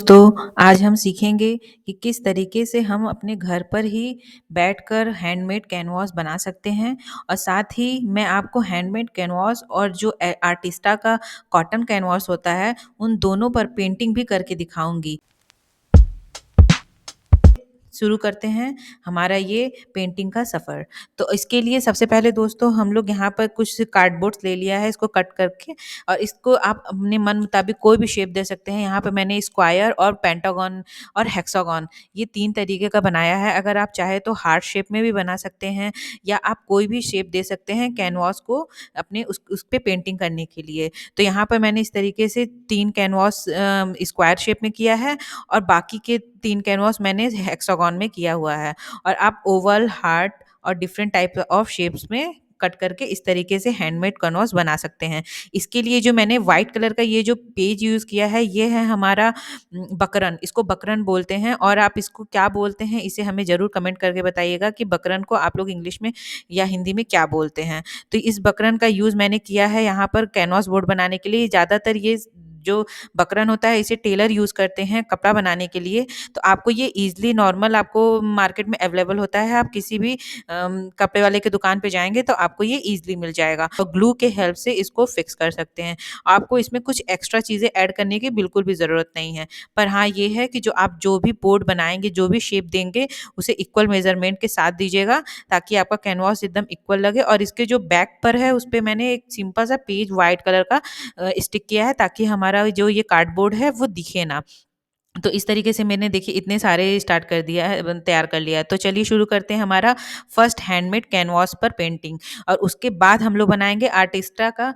तो आज हम सीखेंगे कि किस तरीके से हम अपने घर पर ही बैठकर हैंडमेड कैनवास बना सकते हैं और साथ ही मैं आपको हैंडमेड कैनवास और जो आर्टिस्टा का कॉटन कैनवास होता है उन दोनों पर पेंटिंग भी करके दिखाऊंगी। शुरू करते हैं हमारा ये पेंटिंग का सफ़र। तो इसके लिए सबसे पहले दोस्तों हम लोग यहाँ पर कुछ कार्डबोर्ड्स ले लिया है, इसको कट करके और इसको आप अपने मन मुताबिक कोई भी शेप दे सकते हैं। यहाँ पे मैंने स्क्वायर और पेंटागन और हेक्सागन ये 3 तरीके का बनाया है। अगर आप चाहें तो हार्ट शेप में भी बना सकते हैं या आप कोई भी शेप दे सकते हैं कैनवास को अपने उस पे पेंटिंग करने के लिए। तो यहाँ पर मैंने इस तरीके से 3 कैनवास स्क्वायर शेप में किया है और बाकी के 3 कैनवास मैंने हेक्सागन में किया हुआ है और आप ओवल, हार्ट और डिफरेंट टाइप ऑफ शेप्स में कट करके इस तरीके से हैंडमेड कैनवास बना सकते हैं। इसके लिए जो मैंने व्हाइट कलर का ये जो पेज यूज़ किया है ये है हमारा बकरन, इसको बकरन बोलते हैं और आप इसको क्या बोलते हैं इसे हमें ज़रूर कमेंट करके बताइएगा कि बकरन को आप लोग इंग्लिश में या हिंदी में क्या बोलते हैं। तो इस बकरन का यूज़ मैंने किया है यहाँ पर कैनवास बोर्ड बनाने के लिए। ज़्यादातर ये जो बकरन होता है इसे टेलर यूज़ करते हैं कपड़ा बनाने के लिए। तो आपको ये ईज़िली नॉर्मल आपको मार्केट में अवेलेबल होता है। आप किसी भी कपड़े वाले की दुकान पे जाएँगे तो आपको ये ईज़िली मिल जाएगा और ग्लू के हेल्प से इसको फिक्स कर सकते हैं। आपको इसमें कुछ एक्स्ट्रा चीज़ें ऐड करने की बिल्कुल भी ज़रूरत नहीं है। पर हाँ, ये है कि जो आप जो भी बोर्ड बनाएँगे, जो भी शेप देंगे, उसे इक्वल मेज़रमेंट के साथ दीजिएगा ताकि आपका कैनवास एकदम इक्वल लगे और इसके जो बैक पर है उसपे मैंने एक सिंपल सा पेज व्हाइट कलर का स्टिक किया है ताकि हमारा जो ये कार्डबोर्ड है वो दिखे ना। तो इस तरीके से मैंने देखिए इतने सारे स्टार्ट कर दिया है तैयार कर लिया है। तो चलिए शुरू करते हैं हमारा फर्स्ट हैंडमेड कैनवास पर पेंटिंग और उसके बाद हम लोग बनाएँगे आर्टिस्टा का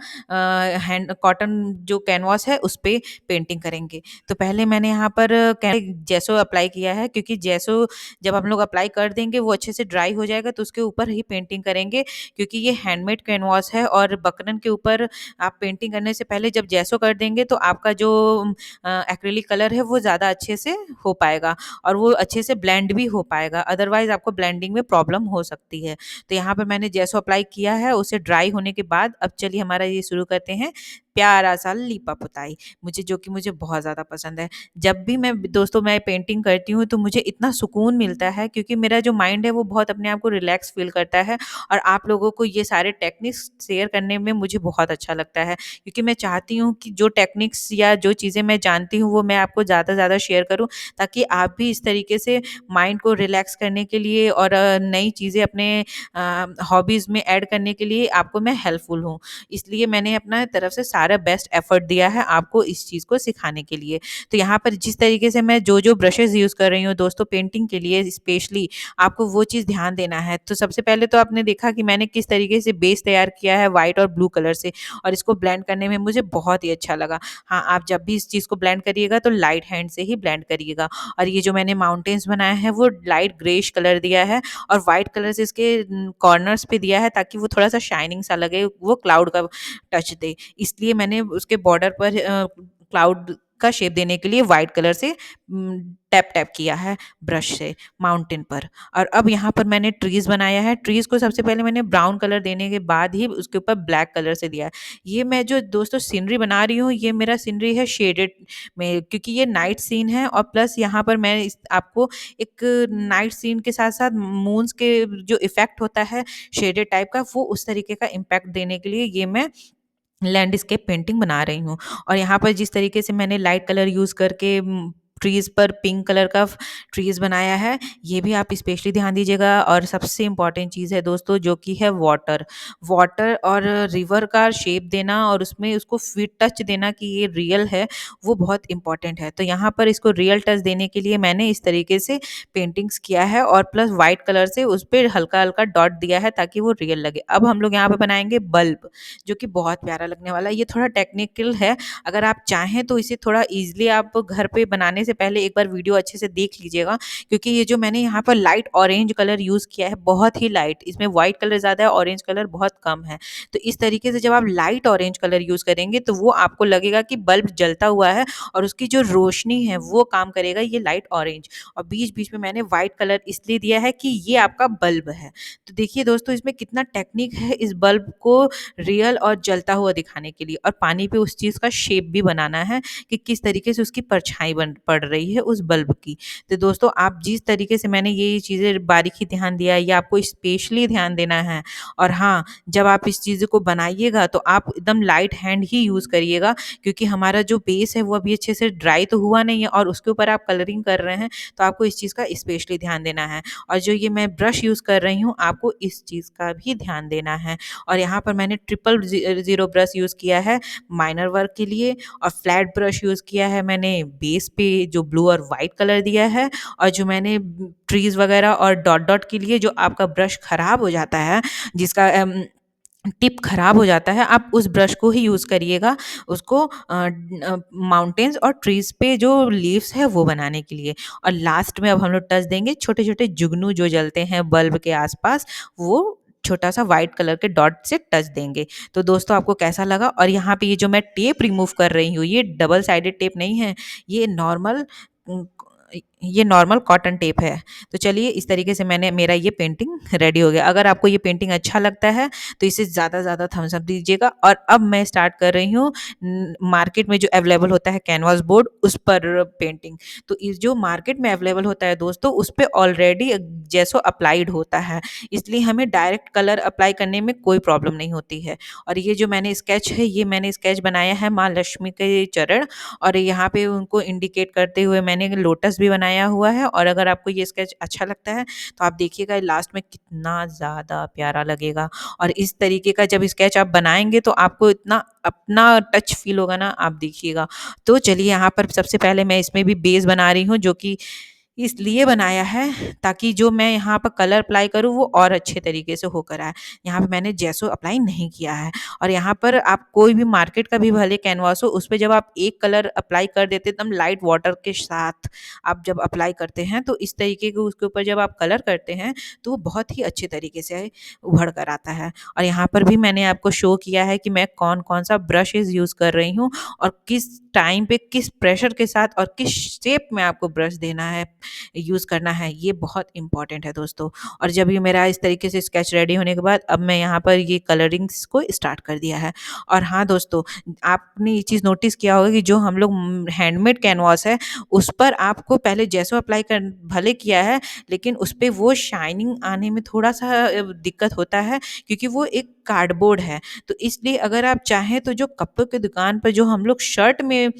हैंड कॉटन जो कैनवास है उस पे पेंटिंग करेंगे। तो पहले मैंने यहाँ पर जेसो अप्लाई किया है क्योंकि जेसो जब हम लोग अप्लाई कर देंगे वो अच्छे से ड्राई हो जाएगा तो उसके ऊपर ही पेंटिंग करेंगे क्योंकि ये हैंडमेड कैनवास है और बकरन के ऊपर आप पेंटिंग करने से पहले जब जेसो कर देंगे तो आपका जो एक्रिलिक कलर है वो ज़्यादा अच्छे से हो पाएगा और वो अच्छे से ब्लेंड भी हो पाएगा, अदरवाइज़ आपको ब्लेंडिंग में प्रॉब्लम हो सकती है। तो यहाँ पे मैंने जैसो अप्लाई किया है, उसे ड्राई होने के बाद अब चलिए हमारा ये शुरू करते हैं प्यारा-सा लीपा-पोताई, मुझे बहुत ज़्यादा पसंद है। जब भी मैं पेंटिंग करती हूँ तो मुझे इतना सुकून मिलता है क्योंकि मेरा जो माइंड है वो बहुत अपने आप को रिलैक्स फ़ील करता है और आप लोगों को ये सारे टेक्निक्स शेयर करने में मुझे बहुत अच्छा लगता है। क्योंकि मैं चाहती हूँ कि जो टेक्निक्स या जो चीज़ें मैं जानती हूँ वो मैं आपको ज़्यादा से ज़्यादा शेयर करूँ ताकि आप भी इस तरीके से माइंड को रिलैक्स करने के लिए और नई चीज़ें अपने हॉबीज़ में ऐड करने के लिए आपको मैं हेल्पफुल हूँ। इसलिए मैंने अपना तरफ से सारा बेस्ट एफर्ट दिया है आपको इस चीज़ को सिखाने के लिए। तो यहाँ पर जिस तरीके से मैं जो-जो ब्रशेज़ यूज़ कर रही हूँ दोस्तों पेंटिंग के लिए स्पेशली आपको वो चीज़ ध्यान देना है। तो सबसे पहले तो आपने देखा कि मैंने किस तरीके से बेस तैयार किया है व्हाइट और ब्लू कलर से और इसको ब्लेंड करने में मुझे बहुत ही अच्छा लगा। हाँ, आप जब भी इस चीज़ को ब्लेंड करिएगा तो लाइट हैंड से ही ब्लेंड करिएगा और ये जो मैंने माउंटेन्स बनाए हैं वो लाइट ग्रेइश कलर दिया है और व्हाइट कलर से इसके कॉर्नर्स पे दिया है ताकि वो थोड़ा-सा शाइनिंग सा लगे, वो क्लाउड का टच दे। इसलिए मैंने उसके बॉर्डर पर क्लाउड का शेप देने के लिए व्हाइट कलर से टैप-टैप किया है ब्रश से माउंटेन पर। और अब यहाँ पर मैंने ट्रीज़ बनाया है। ट्रीज़ को सबसे पहले मैंने ब्राउन कलर देने के बाद ही उसके ऊपर ब्लैक कलर से दिया है। ये मैं जो दोस्तों सीनरी बना रही हूँ, ये मेरा सीनरी है शेडेड में क्योंकि ये नाइट सीन है और प्लस यहाँ पर मैं इस आपको एक नाइट सीन के साथ-साथ मून्स के जो इफ़ेक्ट होता है शेडेड टाइप का, वो उस तरीके का इम्पैक्ट देने के लिए ये मैं लैंडस्केप पेंटिंग बना रही हूँ और यहाँ पर जिस तरीके से मैंने लाइट कलर यूज़ करके ट्रीज़ पर पिंक कलर का ट्रीज़ बनाया है, ये भी आप स्पेशली ध्यान दीजिएगा और सबसे इम्पोर्टेंट चीज़ है दोस्तों जो कि है वाटर। वाटर और रिवर का शेप देना और उसमें उसको फिट टच देना कि ये रियल है, वो बहुत इम्पोर्टेंट है। तो यहाँ पर इसको रियल टच देने के लिए मैंने इस तरीके से पेंटिंग्स किया है और प्लस व्हाइट कलर से उस पे हल्का-हल्का डॉट दिया है ताकि वो रियल लगे। अब हम लोग यहाँ पे बनाएँगे बल्ब। जो कि बहुत प्यारा लगने वाला है। ये थोड़ा टेक्निकल है, अगर आप चाहें तो इसे थोड़ा ईज़िली आप घर पे बनाने से पहले एक बार वीडियो अच्छे से देख लीजिएगा क्योंकि ये जो मैंने यहाँ पर लाइट ऑरेंज कलर यूज़ किया है, बहुत ही लाइट, इसमें व्हाइट कलर ज़्यादा है, ऑरेंज कलर बहुत कम है। तो इस तरीके से जब आप लाइट ऑरेंज कलर यूज़ करेंगे तो वो आपको लगेगा कि बल्ब जलता हुआ है और उसकी जो रोशनी है वो काम करेगा ये लाइट ऑरेंज और बीच-बीच में मैंने व्हाइट कलर इसलिए दिया है कि ये आपका बल्ब है। तो देखिए दोस्तों इसमें कितना टेक्निक है इस बल्ब को रियल और जलता हुआ दिखाने के लिए और पानी पे उस चीज़ का शेप भी बनाना है कि किस तरीके से उसकी परछाई बन पड़ रही है उस बल्ब की। तो दोस्तों आप जिस तरीके से मैंने ये चीज़ें बारीकी ध्यान दिया है, ये आपको स्पेशली ध्यान देना है। और हाँ, जब आप इस चीज़ को बनाइएगा तो आप एकदम लाइट हैंड ही यूज़ करिएगा, क्योंकि हमारा जो बेस है वो अभी अच्छे से ड्राई तो हुआ नहीं है और उसके ऊपर आप कलरिंग कर रहे हैं, तो आपको इस चीज़ का स्पेशली ध्यान देना है। और जो ये मैं ब्रश यूज़ कर रही हूँ, आपको इस चीज़ का भी ध्यान देना है। और यहाँ पर मैंने ट्रिपल ज़ीरो ब्रश यूज़ किया है माइनर वर्क के लिए, और फ्लैट ब्रश यूज़ किया है मैंने बेस पे जो ब्लू और वाइट कलर दिया है। और जो मैंने ट्रीज़ वगैरह और डॉट डॉट के लिए जो आपका ब्रश खराब हो जाता है, जिसका टिप खराब हो जाता है, आप उस ब्रश को ही यूज़ करिएगा उसको माउंटेन्स और ट्रीज़ पे जो लीव्स है वो बनाने के लिए। और लास्ट में अब हम लोग टच देंगे छोटे-छोटे जुगनू जो जलते हैं बल्ब के आस-पास, वो छोटा-सा व्हाइट कलर के डॉट से टच देंगे। तो दोस्तों आपको कैसा लगा? और यहाँ पे ये जो मैं टेप रिमूव कर रही हूँ, ये डबल साइडेड टेप नहीं है, ये नॉर्मल उम, ये नॉर्मल कॉटन टेप है। तो चलिए इस तरीके से मैंने मेरा ये पेंटिंग रेडी हो गया। अगर आपको ये पेंटिंग अच्छा लगता है तो इसे ज़्यादा से ज़्यादा थम्स अप दीजिएगा। और अब मैं स्टार्ट कर रही हूँ मार्केट में जो अवेलेबल होता है कैनवास बोर्ड उस पर पेंटिंग। तो इस जो मार्केट में अवेलेबल होता है दोस्तों, उस पे ऑलरेडी जेसो अप्लाइड होता है, इसलिए हमें डायरेक्ट कलर अप्लाई करने में कोई प्रॉब्लम नहीं होती है। और ये जो मैंने स्केच है, ये मैंने स्केच बनाया है माँ लक्ष्मी के चरण, और यहाँ पे उनको इंडिकेट करते हुए मैंने लोटस भी बनाया हुआ है। और अगर आपको ये स्केच अच्छा लगता है तो आप देखिएगा लास्ट में कितना ज़्यादा प्यारा लगेगा। और इस तरीके का जब स्केच आप बनाएँगे तो आपको इतना अपना टच फ़ील होगा ना, आप देखिएगा। तो चलिए यहाँ पर सबसे पहले मैं इसमें भी बेस बना रही हूँ, जो कि इसलिए बनाया है ताकि जो मैं यहाँ पर कलर अप्लाई करूँ वो और अच्छे तरीके से होकर आए। यहाँ पे मैंने जेसो अप्लाई नहीं किया है। और यहाँ पर आप कोई भी मार्केट का भी भले कैनवास हो, उस पे जब आप एक कलर अप्लाई कर देते एकदम लाइट वाटर के साथ, आप जब अप्लाई करते हैं तो इस तरीके के उसके ऊपर जब आप कलर करते हैं तो वो बहुत ही अच्छे तरीके से उभर कर आता है। और यहाँ पर भी मैंने आपको शो किया है कि मैं कौन-कौन सा ब्रशेज़ यूज़ कर रही हूँ और किस टाइम पे किस प्रेशर के साथ और किस शेप में आपको ब्रश देना है, यूज़ करना है, ये बहुत इम्पोर्टेंट है दोस्तों। और जब ये मेरा इस तरीके से स्केच रेडी होने के बाद अब मैं यहाँ पर ये कलरिंग्स को स्टार्ट कर दिया है। और हाँ दोस्तों, आपने ये चीज़ नोटिस किया होगा कि जो हम लोग हैंडमेड कैनवास है, उस पर आपको पहले जेसो अप्लाई कर भले किया है, लेकिन उस पे वो शाइनिंग आने में थोड़ा-सा दिक्कत होता है, क्योंकि वो एक कार्डबोर्ड है। तो इसलिए अगर आप चाहें तो जो कपड़ों की दुकान पर जो हम लोग शर्ट में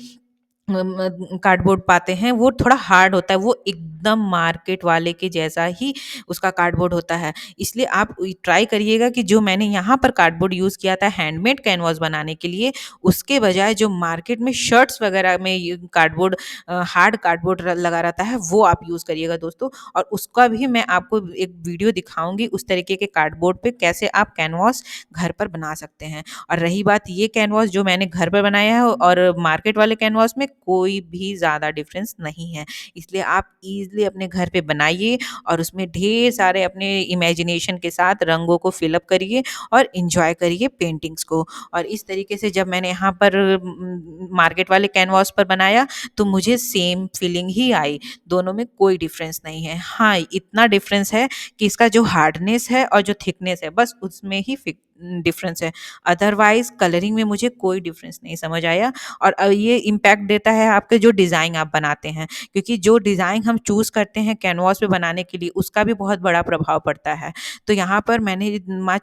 कार्डबोर्ड पाते हैं, वो थोड़ा हार्ड होता है, वो एकदम मार्केट वाले के जैसा ही उसका कार्डबोर्ड होता है। इसलिए आप ट्राई करिएगा कि जो मैंने यहाँ पर कार्डबोर्ड यूज़ किया था हैंडमेड कैनवास बनाने के लिए, उसके बजाय जो मार्केट में शर्ट्स वगैरह में ये कार्डबोर्ड हार्ड कार्डबोर्ड लगा रहता है, वो आप यूज़ करिएगा दोस्तों। और उसका भी मैं आपको एक वीडियो दिखाऊँगी, उस तरीके के कार्डबोर्ड पे कैसे आप कैनवास घर पर बना सकते हैं। और रही बात ये कैनवास जो मैंने घर पर बनाया है और मार्केट वाले कैनवास में, कोई भी ज़्यादा डिफरेंस नहीं है। इसलिए आप ईज़िली अपने घर पे बनाइए और उसमें ढेर सारे अपने इमेजिनेशन के साथ रंगों को फिल अप करिए और एन्जॉय करिए पेंटिंग्स को। और इस तरीके से जब मैंने यहाँ पर मार्केट वाले कैनवास पर बनाया तो मुझे सेम फीलिंग ही आई, दोनों में कोई डिफरेंस नहीं है। हाँ, इतना डिफरेंस है कि इसका जो हार्डनेस है और जो थिकनेस है, बस उसमें ही डिफरेंस है। अदरवाइज़ कलरिंग में मुझे कोई डिफरेंस नहीं समझ आया। और ये इम्पैक्ट देता है आपके जो डिज़ाइन आप बनाते हैं, क्योंकि जो डिज़ाइन हम चूज़ करते हैं कैनवास पे बनाने के लिए, उसका भी बहुत बड़ा प्रभाव पड़ता है। तो यहाँ पर मैंने माँ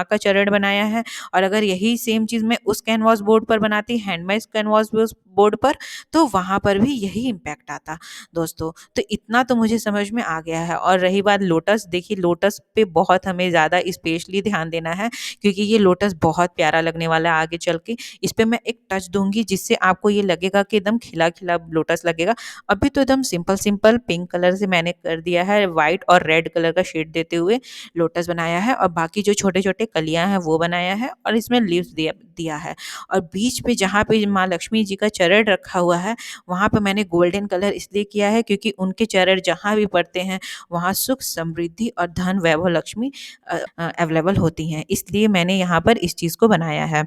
का चरण बनाया है, और अगर यही सेम चीज़ मैं उस कैनवास बोर्ड पर बनाती, हैंडमेड कैनवास बोर्ड पर, तो वहाँ पर भी यही इम्पैक्ट आता दोस्तों। तो इतना तो मुझे समझ में आ गया है। और रही बात लोटस, देखिए लोटस पे बहुत हमें ज़्यादा स्पेशली ध्यान देना है, क्योंकि ये लोटस बहुत प्यारा लगने वाला है आगे चल के। इस पे मैं एक टच दूँगी जिससे आपको ये लगेगा कि एकदम खिला-खिला लोटस लगेगा। अभी तो एकदम सिंपल-सिंपल पिंक कलर से मैंने कर दिया है, व्हाइट और रेड कलर का शेड देते हुए लोटस बनाया है, और बाकी जो छोटे-छोटे कलियाँ हैं वो बनाया है, और इसमें लीव्स दिया दिया है। और बीच पे जहाँ पे माँ लक्ष्मी जी का चरण रखा हुआ है, वहाँ पे मैंने गोल्डन कलर इसलिए किया है क्योंकि उनके चरण जहाँ भी पड़ते हैं, वहाँ सुख, समृद्धि और धन, वैभव, लक्ष्मी अवेलेबल होती हैं। इसलिए मैंने यहाँ पर इस चीज़ को बनाया है।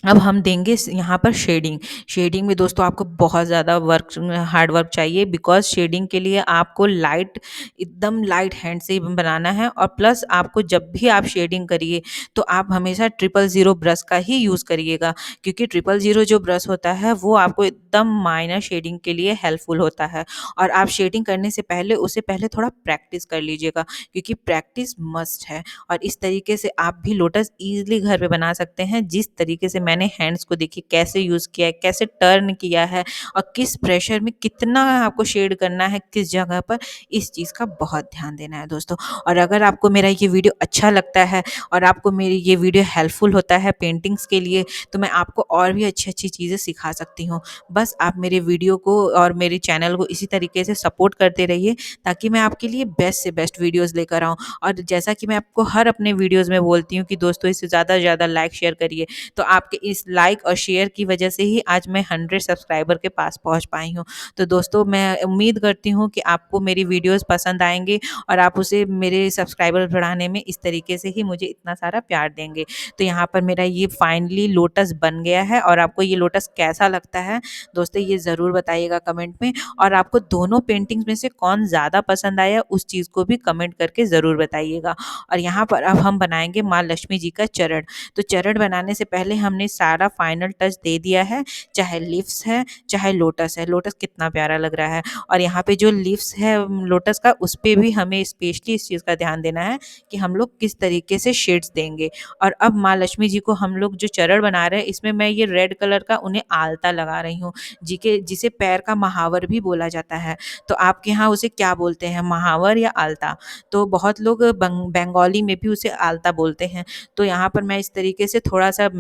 अब हम देंगे यहाँ पर शेडिंग। शेडिंग में दोस्तों आपको बहुत ज़्यादा वर्क, हार्ड वर्क चाहिए, बिकॉज़ शेडिंग के लिए आपको लाइट, एकदम लाइट हैंड से बनाना है। और प्लस आपको जब भी आप शेडिंग करिए तो आप हमेशा 000 ब्रश का ही यूज़ करिएगा, क्योंकि 000 जो ब्रश होता है वो आपको एकदम माइनर शेडिंग के लिए हेल्पफुल होता है। और आप शेडिंग करने से पहले उससे पहले थोड़ा प्रैक्टिस कर लीजिएगा, क्योंकि प्रैक्टिस मस्ट है। और इस तरीके से आप भी लोटस ईज़िली घर पे बना सकते हैं। जिस तरीके से मैंने हैंड्स को देखिए कैसे यूज़ किया है, कैसे टर्न किया है और किस प्रेशर में कितना आपको शेड करना है, किस जगह पर, इस चीज़ का बहुत ध्यान देना है दोस्तों। और अगर आपको मेरा ये वीडियो अच्छा लगता है और आपको मेरी ये वीडियो हेल्पफुल होता है पेंटिंग्स के लिए, तो मैं आपको और भी अच्छी-अच्छी चीज़ें सिखा सकती हूँ। बस आप मेरे वीडियो को और मेरे चैनल को इसी तरीके से सपोर्ट करते रहिए, ताकि मैं आपके लिए बेस्ट से बेस्ट वीडियोज़ लेकर आऊँ। और जैसा कि मैं आपको हर अपने वीडियोज़ में बोलती हूँ कि दोस्तों इसे ज़्यादा से ज़्यादा लाइक शेयर करिए। तो आपके इस लाइक और शेयर की वजह से ही आज मैं 100 सब्सक्राइबर के पास पहुँच पाई हूँ। तो दोस्तों मैं उम्मीद करती हूँ कि आपको मेरी वीडियोज़ पसंद आएँगे और आप उसे मेरे सब्सक्राइबर बढ़ाने में इस तरीके से ही मुझे इतना सारा प्यार देंगे। तो यहाँ पर मेरा ये फाइनली लोटस बन गया है, और आपको ये लोटस कैसा लगता है दोस्तों, ये ज़रूर बताइएगा कमेंट में। और आपको दोनों पेंटिंग्स में से कौन ज़्यादा पसंद आया उस चीज़ को भी कमेंट करके ज़रूर बताइएगा। और यहाँ पर अब हम बनाएंगे माँ लक्ष्मी जी का चरण। तो चरण बनाने से पहले हमने सारा फाइनल टच दे दिया है, चाहे लीव्स है चाहे लोटस है। लोटस कितना प्यारा लग रहा है। और यहाँ पे जो लीव्स है लोटस का, उस पे भी हमें स्पेशली इस चीज़ का ध्यान देना है कि हम लोग किस तरीके से शेड्स देंगे। और अब माँ लक्ष्मी जी को हम लोग जो चरण बना रहे हैं, इसमें मैं ये रेड कलर का उन्हें आलता लगा रही हूँ, जी के जिसे पैर का महावर भी बोला जाता है। तो आपके यहाँ उसे क्या बोलते हैं, महावर या आलता? तो बहुत लोग बंगाली में भी उसे आलता बोलते हैं। तो यहाँ पर मैं इस तरीके से थोड़ा-सा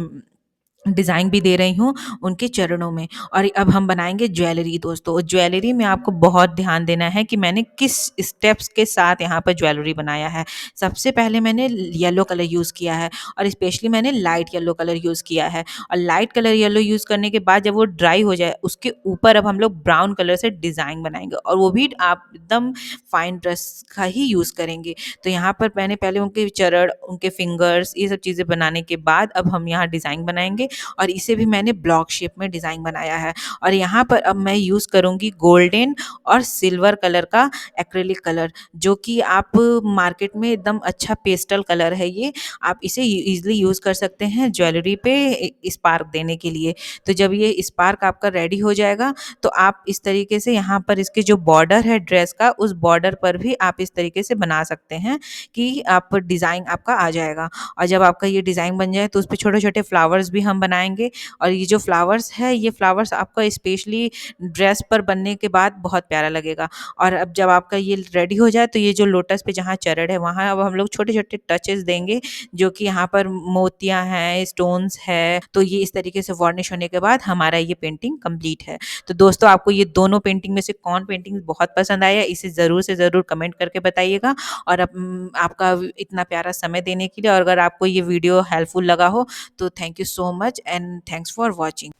डिज़ाइन भी दे रही हूँ उनके चरणों में। और अब हम बनाएँगे ज्वेलरी दोस्तों। ज्वेलरी में आपको बहुत ध्यान देना है कि मैंने किस स्टेप्स के साथ यहाँ पर ज्वेलरी बनाया है। सबसे पहले मैंने येलो कलर यूज़ किया है, और स्पेशली मैंने लाइट येलो कलर यूज़ किया है। और लाइट कलर येलो यूज़ करने के बाद जब वो ड्राई हो जाए, उसके ऊपर अब हम लोग ब्राउन कलर से डिज़ाइन बनाएँगे, और वो भी आप एकदम फाइन ब्रश का ही यूज़ करेंगे। तो यहाँ पर मैंने पहले उनके चरण, उनके फिंगर्स, ये सब चीज़ें बनाने के बाद अब हम यहाँ डिज़ाइन बनाएँगे। और इसे भी मैंने ब्लॉक शेप में डिज़ाइन बनाया है। और यहाँ पर अब मैं यूज़ करूँगी गोल्डन और सिल्वर कलर का एक्रिलिक कलर, जो कि आप मार्केट में एकदम अच्छा पेस्टल कलर है ये। आप इसे ईज़िली यूज़ कर सकते हैं ज्वेलरी पे स्पार्क देने के लिए। तो जब ये स्पार्क आपका रेडी हो जाएगा, तो आप इस तरीके से यहाँ पर इसके जो बॉर्डर है ड्रेस का, उस बॉर्डर पर भी आप इस तरीके से बना सकते हैं कि आप डिज़ाइन आपका आ जाएगा। और जब आपका ये डिज़ाइन बन जाए, तो उसपे छोटे-छोटे फ्लावर्स भी हम बनाएँगे। और ये जो फ्लावर्स है, ये फ्लावर्स आपका स्पेशली ड्रेस पर बनने के बाद बहुत प्यारा लगेगा। और अब जब आपका ये रेडी हो जाए, तो ये जो लोटस पे जहाँ चरण है, वहाँ अब हम लोग छोटे-छोटे टचेस देंगे, जो कि यहाँ पर मोतियाँ हैं, स्टोन्स है। तो ये इस तरीके से वार्निश होने के बाद हमारा ये पेंटिंग कंप्लीट है। तो दोस्तों आपको ये दोनों पेंटिंग में से कौन पेंटिंग बहुत पसंद आया, इसे ज़रूर से ज़रूर कमेंट करके बताइएगा। और आपका इतना प्यारा समय देने के लिए, और अगर आपको ये वीडियो हेल्पफुल लगा हो, तो thank you so much and thanks for watching.